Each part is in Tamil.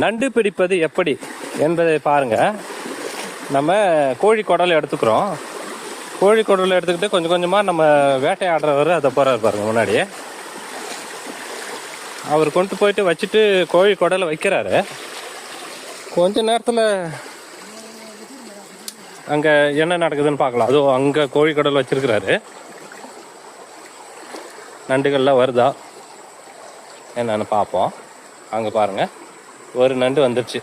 நண்டு பிடிப்பது எப்படி என்பதை பாருங்க. நம்ம கோழி குடலை எடுத்துக்கிறோம். கோழி குடலை எடுத்துக்கிட்டு கொஞ்சம் கொஞ்சமாக நம்ம வேட்டையாடுறவர் அதை போகிறார் பாருங்க. முன்னாடியே அவர் கொண்டு போயிட்டு வச்சுட்டு கோழி குடலை வைக்கிறாரு. கொஞ்ச நேரத்தில் அங்கே என்ன நடக்குதுன்னு பார்க்கலாம். அதுவும் அங்கே கோழி குடல் வச்சிருக்கிறாரு. நண்டுகள்லாம் வருதா என்னன்னு பார்ப்போம். அங்கே பாருங்கள், ஒரு நண்டு வந்துடுச்சு.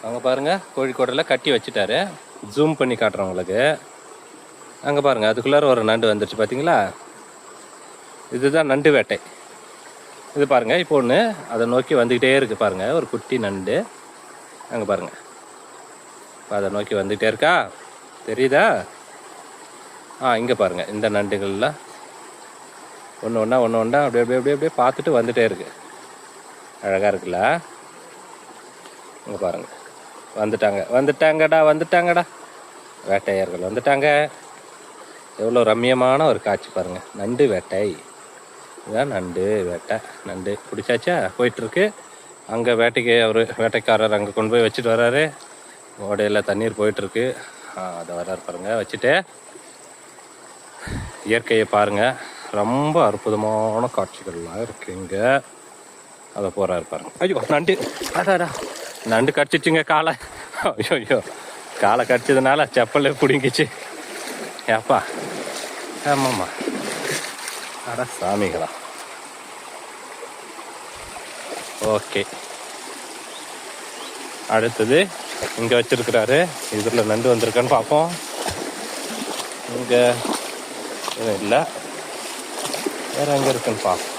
அங்கே பாருங்கள், கோழிக்கோடையில் கட்டி வச்சுட்டாரு. ஜூம் பண்ணி காட்டுறோம் உங்களுக்கு. அங்கே பாருங்கள், அதுக்குள்ளார ஒரு நண்டு வந்துடுச்சு. பார்த்தீங்களா? இதுதான் நண்டு வேட்டை. இது பாருங்கள், இப்போ ஒன்று அதை நோக்கி வந்துக்கிட்டே இருக்குது பாருங்கள். ஒரு குட்டி நண்டு அங்கே பாருங்கள், அதை நோக்கி வந்துக்கிட்டே இருக்கா, தெரியுதா? இங்கே பாருங்கள், இந்த நண்டுகள்லாம் ஒன்று ஒன்றா அப்படியே பார்த்துட்டு வந்துகிட்டே இருக்குது. அழகாக இருக்குல்ல? இங்கே பாருங்கள், வந்துட்டாங்கடா வேட்டையர்கள் வந்துட்டாங்க. எவ்வளோ ரம்மியமான ஒரு காட்சி பாருங்கள். நண்டு வேட்டை, இதுதான் நண்டு வேட்டை. நண்டு பிடிச்சாச்சா, போயிட்டுருக்கு. அங்கே வேட்டைக்காரர் அங்கே கொண்டு போய் வச்சுட்டு வர்றாரு. ஓடையில் தண்ணீர் போயிட்டுருக்கு. அதை வர்றாரு பாருங்கள். வச்சுட்டு இயற்கையை பாருங்கள். ரொம்ப அற்புதமான காட்சிகள்லாம் இருக்குது இங்கே. அதை போகிறாரு பாருங்க. ஐயோ, நண்டு நண்டு கடிச்சிச்சுங்க காலை. ஐயோ, காலை கடிச்சதுனால செப்பல்ல பிடிங்கிச்சு. ஏப்பா, ஆமாம்மா, சாமிகளா. ஓகே, அடுத்தது இங்கே வச்சிருக்கிறாரு. இதில் நண்டு வந்திருக்கான்னு பார்ப்போம். இங்கே இல்லை, வேறு எங்கே இருக்குன்னு பார்ப்போம்.